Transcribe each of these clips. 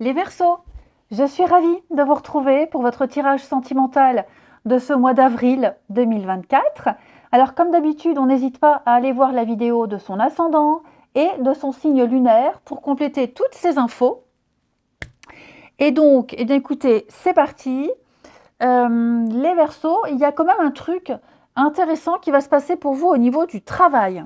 Les Verseaux, je suis ravie de vous retrouver pour votre tirage sentimental de ce mois d'avril 2024. Alors comme d'habitude, on n'hésite pas à aller voir la vidéo de son ascendant et de son signe lunaire pour compléter toutes ces infos. Et donc, eh bien, écoutez, c'est parti. Les Verseaux, il y a quand même un truc intéressant qui va se passer pour vous au niveau du travail.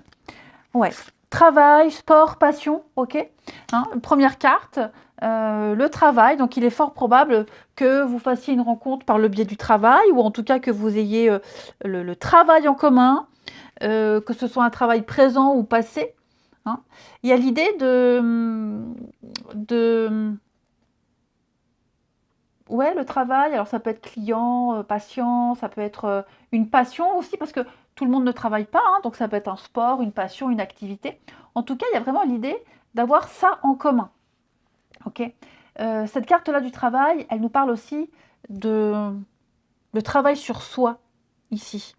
Ouais, travail, sport, passion, ok. Hein, première carte, le travail. Donc, il est fort probable que vous fassiez une rencontre par le biais du travail, ou en tout cas que vous ayez le travail en commun, que ce soit un travail présent ou passé. Hein. Il y a l'idée de ouais, le travail, alors ça peut être client, patient, ça peut être une passion aussi, parce que tout le monde ne travaille pas, hein, donc ça peut être un sport, une passion, une activité. En tout cas, il y a vraiment l'idée d'avoir ça en commun. Ok. Cette carte-là du travail, elle nous parle aussi de travail sur soi, ici.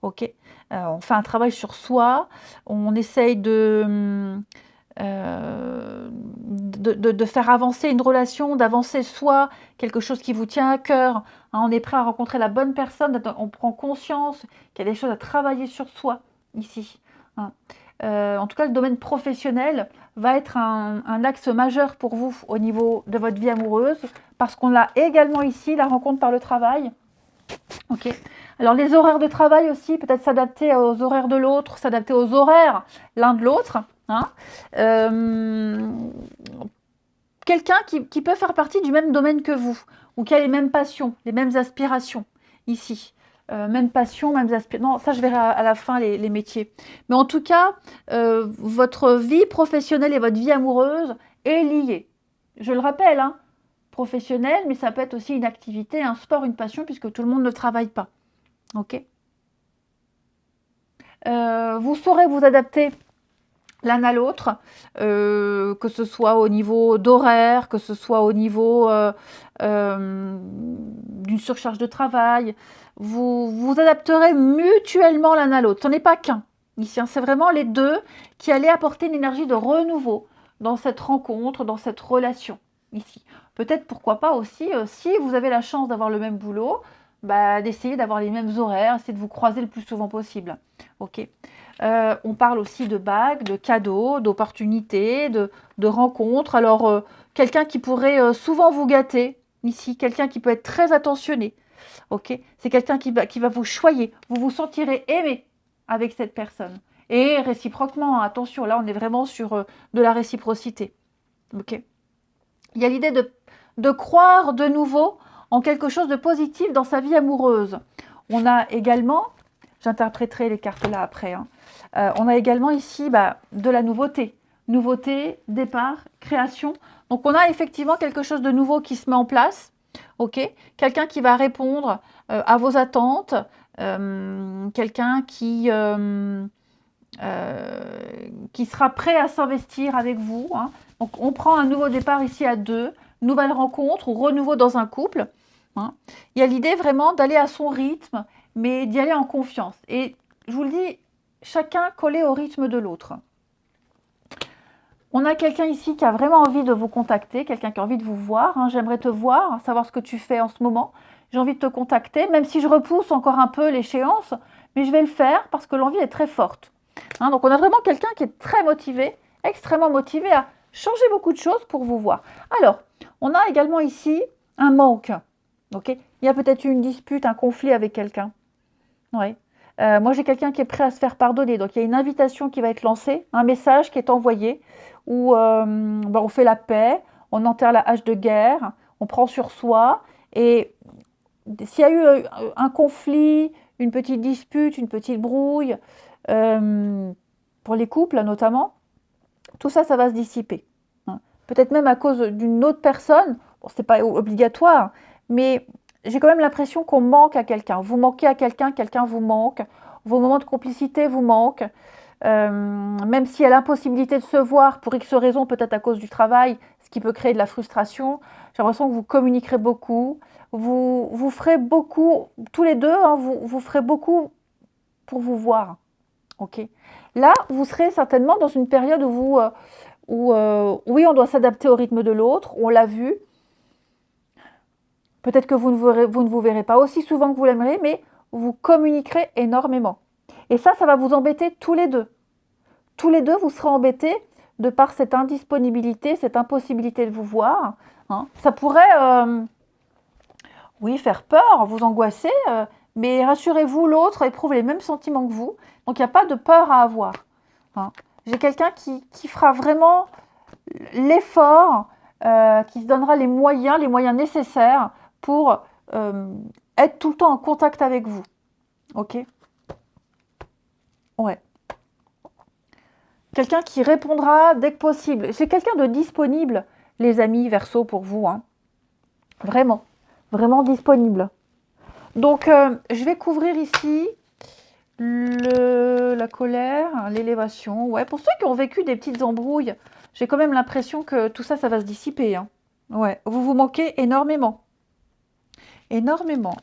Ok. On fait un travail sur soi, on essaye de faire avancer une relation, d'avancer soit quelque chose qui vous tient à cœur, hein, on est prêt à rencontrer la bonne personne, on prend conscience qu'il y a des choses à travailler sur soi ici. Hein. En tout cas, le domaine professionnel va être un axe majeur pour vous au niveau de votre vie amoureuse, parce qu'on a également ici la rencontre par le travail. Ok. Alors les horaires de travail aussi, peut-être s'adapter aux horaires de l'autre, s'adapter aux horaires l'un de l'autre. Hein. Quelqu'un qui peut faire partie du même domaine que vous, ou qui a les mêmes passions, les mêmes aspirations, ici. Même passion, mêmes aspirations. Non, ça je verrai à la fin les métiers. Mais en tout cas, votre vie professionnelle et votre vie amoureuse est liée. Je le rappelle, hein, professionnelle, mais ça peut être aussi une activité, un sport, une passion, puisque tout le monde ne travaille pas. Ok. Vous saurez vous adapter l'un à l'autre, que ce soit au niveau d'horaire, que ce soit au niveau d'une surcharge de travail. Vous vous adapterez mutuellement l'un à l'autre. Ce n'est pas qu'un ici, hein, c'est vraiment les deux qui allaient apporter une énergie de renouveau dans cette rencontre, dans cette relation ici. Peut-être pourquoi pas aussi, si vous avez la chance d'avoir le même boulot, bah, d'essayer d'avoir les mêmes horaires, essayer de vous croiser le plus souvent possible. Ok. On parle aussi de bagues, de cadeaux, d'opportunités, de rencontres. Alors, quelqu'un qui pourrait souvent vous gâter, ici, quelqu'un qui peut être très attentionné. Ok. C'est quelqu'un qui va vous choyer. Vous vous sentirez aimé avec cette personne. Et réciproquement, attention, là, on est vraiment sur de la réciprocité. Ok. Il y a l'idée de croire de nouveau en quelque chose de positif dans sa vie amoureuse. On a également, j'interpréterai les cartes là après, hein, on a également ici de la nouveauté. Nouveauté, départ, création. Donc on a effectivement quelque chose de nouveau qui se met en place. Ok. Quelqu'un qui va répondre à vos attentes. Quelqu'un qui sera prêt à s'investir avec vous. Hein. Donc on prend un nouveau départ ici à deux, nouvelle rencontre ou renouveau dans un couple. Hein. Il y a l'idée vraiment d'aller à son rythme, mais d'y aller en confiance. Et je vous le dis, chacun collé au rythme de l'autre. On a quelqu'un ici qui a vraiment envie de vous contacter, quelqu'un qui a envie de vous voir. Hein. J'aimerais te voir, savoir ce que tu fais en ce moment. J'ai envie de te contacter, même si je repousse encore un peu l'échéance, mais je vais le faire parce que l'envie est très forte. Hein, donc on a vraiment quelqu'un qui est très motivé, extrêmement motivé à changer beaucoup de choses pour vous voir. Alors, on a également ici un manque. Okay. Il y a peut-être eu une dispute, un conflit avec quelqu'un. Oui. Moi, j'ai quelqu'un qui est prêt à se faire pardonner. Donc, il y a une invitation qui va être lancée, un message qui est envoyé, où on fait la paix, on enterre la hache de guerre, on prend sur soi. Et s'il y a eu un conflit, une petite dispute, une petite brouille, pour les couples notamment, tout ça, ça va se dissiper. Hein. Peut-être même à cause d'une autre personne, bon, ce n'est pas obligatoire, mais j'ai quand même l'impression qu'on manque à quelqu'un. Vous manquez à quelqu'un, quelqu'un vous manque, vos moments de complicité vous manquent. Même s'il y a l'impossibilité de se voir pour X raisons, peut-être à cause du travail, ce qui peut créer de la frustration, j'ai l'impression que vous communiquerez beaucoup, vous ferez beaucoup, tous les deux, hein, vous ferez beaucoup pour vous voir. Ok. Là, vous serez certainement dans une période où où oui, on doit s'adapter au rythme de l'autre, on l'a vu. Peut-être que vous ne vous verrez pas aussi souvent que vous l'aimeriez, mais vous communiquerez énormément. Et ça va vous embêter tous les deux. Tous les deux, vous serez embêtés de par cette indisponibilité, cette impossibilité de vous voir. Hein. Ça pourrait, oui, faire peur, vous angoisser, mais rassurez-vous, l'autre éprouve les mêmes sentiments que vous. Donc, il n'y a pas de peur à avoir. Hein. J'ai quelqu'un qui fera vraiment l'effort, qui se donnera les moyens nécessaires pour être tout le temps en contact avec vous. Ok? Ouais. Quelqu'un qui répondra dès que possible. C'est quelqu'un de disponible, les amis Verseau, pour vous. Hein. Vraiment. Vraiment disponible. Donc, je vais couvrir ici la colère, l'élévation. Ouais, pour ceux qui ont vécu des petites embrouilles, j'ai quand même l'impression que tout ça, ça va se dissiper. Hein. Ouais, vous vous manquez énormément. Énormément.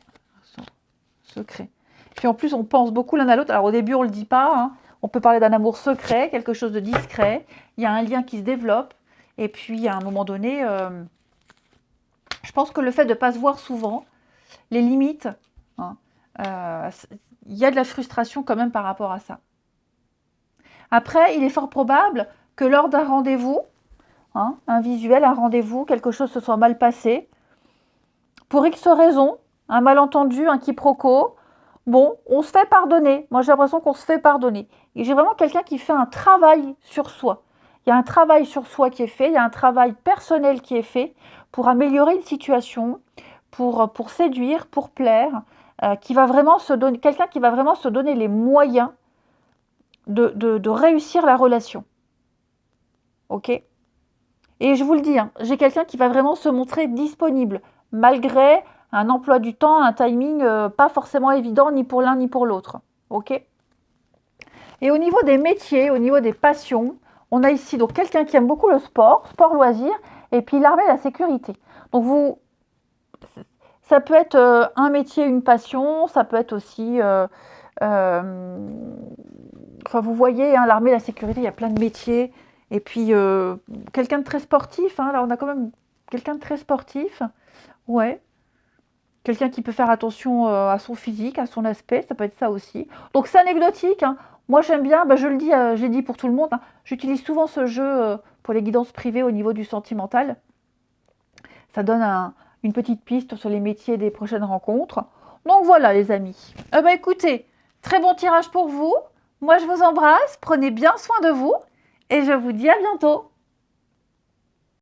Secret. Puis en plus, on pense beaucoup l'un à l'autre. Alors au début, on ne le dit pas. Hein. On peut parler d'un amour secret, quelque chose de discret. Il y a un lien qui se développe. Et puis, à un moment donné, je pense que le fait de ne pas se voir souvent, les limites, hein, il y a de la frustration quand même par rapport à ça. Après, il est fort probable que lors d'un rendez-vous, hein, un visuel, un rendez-vous, quelque chose se soit mal passé. Pour X raisons, un malentendu, un quiproquo, bon, on se fait pardonner. Moi, j'ai l'impression qu'on se fait pardonner. Et j'ai vraiment quelqu'un qui fait un travail sur soi. Il y a un travail sur soi qui est fait, il y a un travail personnel qui est fait pour améliorer une situation, pour séduire, pour plaire, qui va vraiment se donner, quelqu'un qui va vraiment se donner les moyens de réussir la relation. Ok? Et je vous le dis, hein, j'ai quelqu'un qui va vraiment se montrer disponible, malgré un emploi du temps, un timing pas forcément évident ni pour l'un ni pour l'autre. Ok? Et au niveau des métiers, au niveau des passions, on a ici donc quelqu'un qui aime beaucoup le sport loisir, et puis l'armée et la sécurité. Donc ça peut être un métier, une passion, ça peut être aussi, enfin vous voyez, hein, l'armée et la sécurité, il y a plein de métiers. Et puis quelqu'un de très sportif, hein, là on a quand même quelqu'un de très sportif, ouais. Quelqu'un qui peut faire attention à son physique, à son aspect, ça peut être ça aussi. Donc c'est anecdotique. Hein. Moi j'aime bien, je le dis, j'ai dit pour tout le monde, hein, j'utilise souvent ce jeu pour les guidances privées au niveau du sentimental. Ça donne une petite piste sur les métiers des prochaines rencontres. Donc voilà les amis. Écoutez, très bon tirage pour vous. Moi je vous embrasse, prenez bien soin de vous et je vous dis à bientôt.